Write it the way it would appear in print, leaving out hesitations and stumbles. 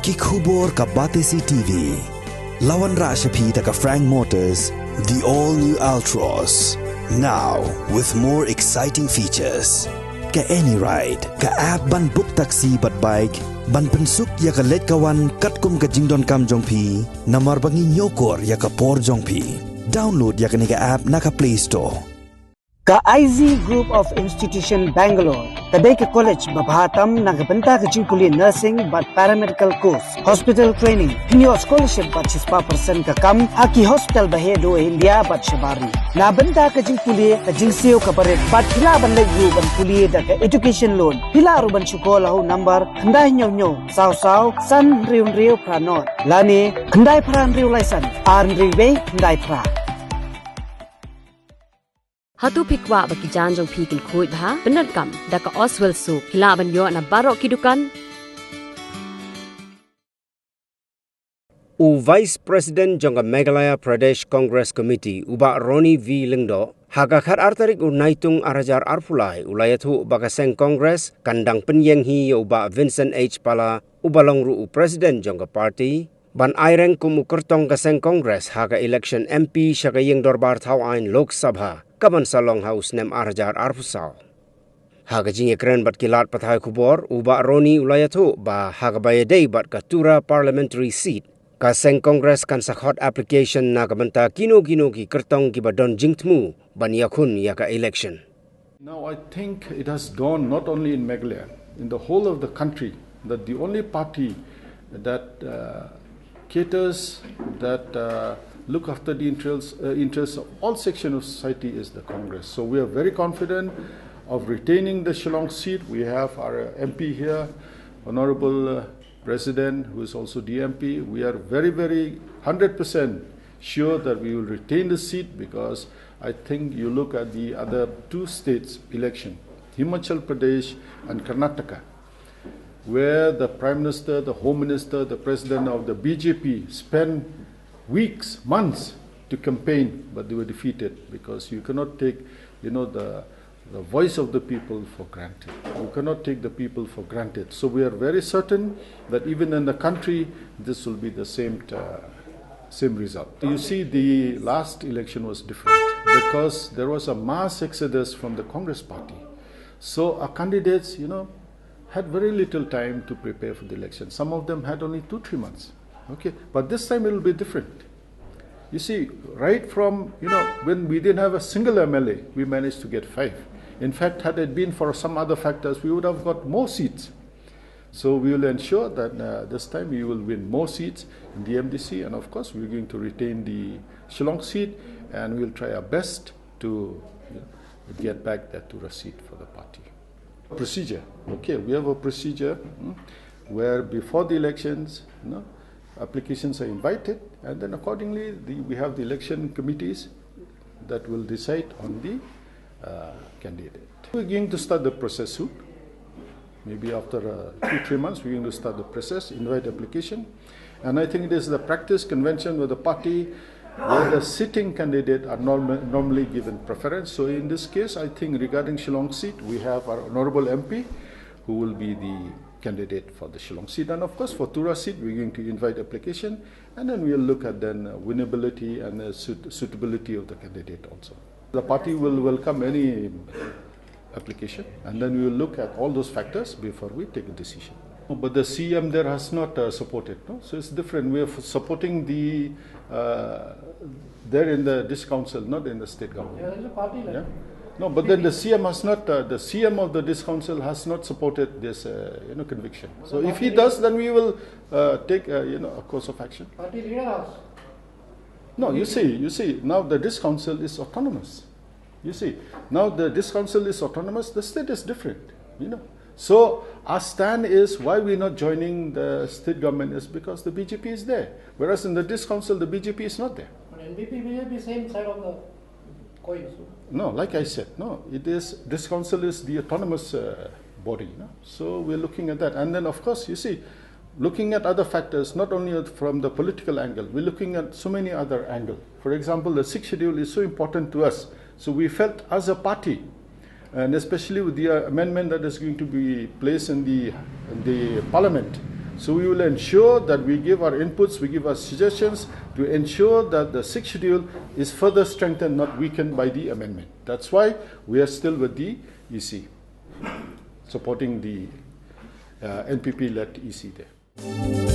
Kikhubor ka Batesi TV. Lawan Rashapi ka Frank Motors, the all-new Altros. Now, with more exciting features. Ka any ride, ka app ban book taxi bat bike, ban pensuk ya ka let kawan katkum ka jingdon kam jongpi, namar bangi nyokor ya ka por jongpi. Download ya ka nika app na ka Play Store. Ka IZ Group of Institution Bangalore, kadai ke college babhatam nagabanta ka jingpuli nursing but paramedical course, hospital training, hinyo scholarship but 6% ka kam, haki hospital bahedo India but shabari. Nabanta ka jingpuli ka jingsiyo ka baret but hila ban lagu ban puli da ka education loan. Hila ruban syukola ho number kandai nyo saw san riu pranot. Lani kandai pran riu license, riu kandai pra. Hatu pikwa baki janjong pikil kuit ha benar kam daka Oswell soup hilaban yo na barok kidukan. Vice President jongga Meghalaya Pradesh Congress Committee uba Roni V Lingdo haga khat artarik unaitung arajar arpulai ulayatu bakaseng Congress kandang penyeng hi uba Vincent H Pala ubalongru President jongga party ban aireng kumu Kyrtong kaseng Congress haga election MP syagayeng dorbar thau ain Lok Sabha kaban Shillong House nem arajar arpusau. Haga jinge keren bat kilat pathai kubor uba Roni ulayatu ba haga bayadei bat katura parliamentary seat kaseng Congress kan sakhot application na kabanta kino ki Kyrtong ki badon jingtmu ban Ïakhun yaka election. Now I think it has dawned not only in Meghalaya, in the whole of the country, that the only party that caters, that look after the interests of all sections of society is the Congress. So we are very confident of retaining the Shillong seat. We have our MP here, Honorable President, who is also DMP. We are very 100% sure that we will retain the seat, because I think you look at the other two states election, Himachal Pradesh and Karnataka, where the Prime Minister, the Home Minister, the President of the BJP spent weeks, months to campaign, but they were defeated, because you cannot take, the voice of the people for granted. You cannot take the people for granted. So we are very certain that even in the country, this will be the same result. You see, the last election was different because there was a mass exodus from the Congress party. So our candidates, had very little time to prepare for the election. Some of them had only 2-3 months. Okay, but this time it will be different. You see, right from, when we didn't have a single MLA, we managed to get 5. In fact, had it been for some other factors, we would have got more seats. So we will ensure that this time we will win more seats in the MDC, and of course we're going to retain the Shillong seat, and we'll try our best to get back that Tura seat for the party. Procedure. Okay, we have a procedure where before the elections, applications are invited, and then accordingly we have the election committees that will decide on the candidate. We're going to start the process soon. Maybe after 2-3 months, we're going to start the process, invite application. And I think it is the practice convention with the party where the sitting candidate are normally given preference. So in this case, I think regarding Shillong seat, we have our Honorable MP who will be the candidate for the Shillong seat. And of course, for Tura seat, we're going to invite application, and then we'll look at then winnability and suitability of the candidate also. The party will welcome any application, and then we will look at all those factors before we take a decision. But the CM there has not supported, so it's different. We are supporting the there in the District Council, not in the state government. Yeah, there's a party like No, but then the CM has not. The CM of the District Council has not supported this, conviction. So if he does, then we will take, a course of action. Party leader house. No, you see, now the District Council is autonomous. You see, now the District Council is autonomous. The state is different. So our stand is why we're not joining the state government is because the BJP is there, whereas in the District Council the BJP is not there. But NDP, BJP, same side of the coin. No, like I said, no, it is, this council is the autonomous body. So we're looking at that. And then of course, you see, looking at other factors, not only from the political angle, we're looking at so many other angles. For example, the 6th schedule is so important to us. So we felt as a party, and especially with the amendment that is going to be placed in the parliament. So we will ensure that we give our inputs, we give our suggestions to ensure that the sixth schedule is further strengthened, not weakened by the amendment. That's why we are still with the EC, supporting the NPP-led EC there.